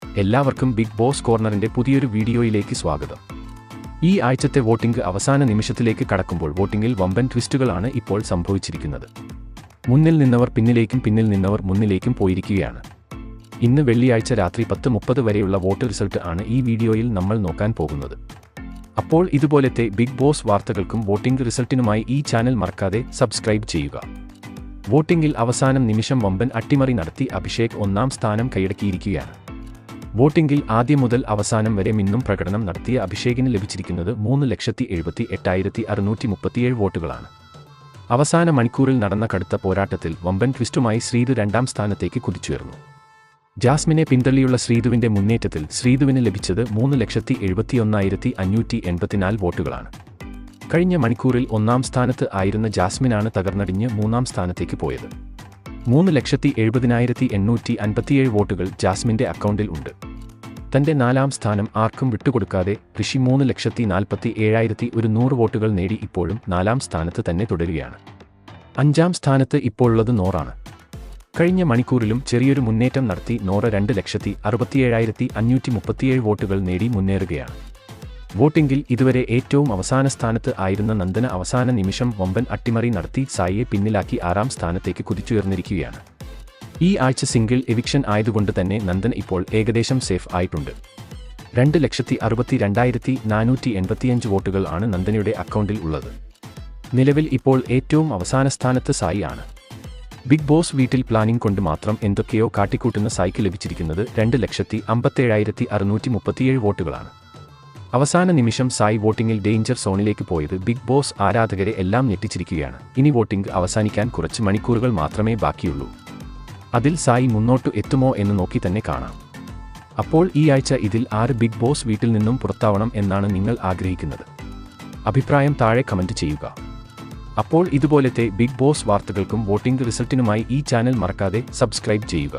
എല്ലാവർക്കും big boss കോർണറിന്റെ പുതിയൊരു വീഡിയോയിലേക്ക് സ്വാഗതം. ഈ ആഴ്ചത്തെ വോട്ടിംഗ് അവസാന നിമിഷത്തിലേക്ക് കടക്കുമ്പോൾ വോട്ടിംഗിൽ വമ്പൻ ട്വിസ്റ്റുകളാണ് ഇപ്പോൾ സംഭവിച്ചിരിക്കുന്നത്. മുന്നിൽ നിന്നവർ പിന്നിലേക്കും പിന്നിൽ നിന്നവർ മുന്നിലേക്കും പോയിരിക്കുകയാണ്. ഇന്ന് വെള്ളിയാഴ്ച രാത്രി 10:30 വരെയുള്ള വോട്ട് റിസൾട്ട് ആണ് ഈ വീഡിയോയിൽ നമ്മൾ നോക്കാൻ പോകുന്നത്. അപ്പോൾ ഇതുപോലത്തെ ബിഗ് ബോസ് വാർത്തകൾക്കും വോട്ടിംഗ് റിസൾട്ടിനുമായി ഈ ചാനൽ മറക്കാതെ സബ്സ്ക്രൈബ് ചെയ്യുക. വോട്ടിംഗിൽ അവസാനം നിമിഷം വമ്പൻ അട്ടിമറി നടത്തി അഭിഷേക് 1-ാം സ്ഥാനം കൈയടക്കിയിരിക്കുകയാണ്. വോട്ടിംഗിൽ ആദ്യം മുതൽ അവസാനം വരെ മിന്നും പ്രകടനം നടത്തിയ അഭിഷേകിന് ലഭിച്ചിരിക്കുന്നത് 3,78,637 വോട്ടുകളാണ്. അവസാന മണിക്കൂറിൽ നടന്ന കടുത്ത പോരാട്ടത്തിൽ വമ്പൻ ട്വിസ്റ്റുമായി ശ്രീതു 2-ാം സ്ഥാനത്തേക്ക് കുതിച്ചുയർന്നു. ജാസ്മിനെ പിന്തള്ളിയുള്ള ശ്രീതുവിന്റെ മുന്നേറ്റത്തിൽ ശ്രീതുവിന് ലഭിച്ചത് 3,71,584 വോട്ടുകളാണ്. കഴിഞ്ഞ മണിക്കൂറിൽ 1-ാം സ്ഥാനത്ത് ആയിരുന്ന ജാസ്മിനാണ് തകർന്നടിഞ്ഞ് 3-ാം സ്ഥാനത്തേക്ക് പോയത്. 3,70,857 വോട്ടുകൾ ജാസ്മിന്റെ അക്കൗണ്ടിൽ ഉണ്ട്. തന്റെ 4-ാം സ്ഥാനം ആർക്കും വിട്ടുകൊടുക്കാതെ ഋഷി 3,47,100 വോട്ടുകൾ നേടി ഇപ്പോഴും 4-ാം സ്ഥാനത്ത് തന്നെ തുടരുകയാണ്. 5-ാം സ്ഥാനത്ത് ഇപ്പോഴുള്ളത് നോറാണ്. കഴിഞ്ഞ മണിക്കൂറിലും ചെറിയൊരു മുന്നേറ്റം നടത്തി നോറ 2,67,537 വോട്ടുകൾ നേടി മുന്നേറുകയാണ്. വോട്ടിംഗിൽ ഇതുവരെ ഏറ്റവും അവസാന സ്ഥാനത്ത് ആയിരുന്ന നന്ദന അവസാന നിമിഷം വമ്പൻ അട്ടിമറി നടത്തി സായിയെ പിന്നിലാക്കി 6-ാം സ്ഥാനത്തേക്ക് കുതിച്ചുയർന്നിരിക്കുകയാണ്. ഈ ആഴ്ച സിംഗിൾ എവിക്ഷൻ ആയതുകൊണ്ട് തന്നെ നന്ദൻ ഇപ്പോൾ ഏകദേശം സേഫ് ആയിട്ടുണ്ട്. 2,62,485 വോട്ടുകൾ ആണ് നന്ദനയുടെ അക്കൗണ്ടിൽ ഉള്ളത്. നിലവിൽ ഇപ്പോൾ ഏറ്റവും അവസാന സ്ഥാനത്ത് സായി ആണ്. ബിഗ് ബോസ് വീട്ടിൽ പ്ലാനിംഗ് കൊണ്ട് മാത്രം എന്തൊക്കെയോ കാട്ടിക്കൂട്ടുന്ന സായിക്ക് ലഭിച്ചിരിക്കുന്നത് 2,57,637 വോട്ടുകളാണ്. അവസാന നിമിഷം സായി വോട്ടിംഗിൽ ഡേഞ്ചർ സോണിലേക്ക് പോയത് ബിഗ് ബോസ് ആരാധകരെ എല്ലാം ഞെട്ടിച്ചിരിക്കുകയാണ്. ഇനി വോട്ടിംഗ് അവസാനിക്കാൻ കുറച്ച് മണിക്കൂറുകൾ മാത്രമേ ബാക്കിയുള്ളൂ. അതിൽ സായി മുന്നോട്ട് എത്തുമോ എന്ന് നോക്കി തന്നെ കാണാം. അപ്പോൾ ഈ ആഴ്ച ഇതിൽ 6 ബിഗ് ബോസ് വീട്ടിൽ നിന്നും പുറത്താവണം എന്നാണ് നിങ്ങൾ ആഗ്രഹിക്കുന്നത്? അഭിപ്രായം താഴെ കമന്റ് ചെയ്യുക. അപ്പോൾ ഇതുപോലത്തെ ബിഗ് ബോസ് വാർത്തകൾക്കും വോട്ടിംഗ് റിസൾട്ടിനുമായി ഈ ചാനൽ മറക്കാതെ സബ്സ്ക്രൈബ് ചെയ്യുക.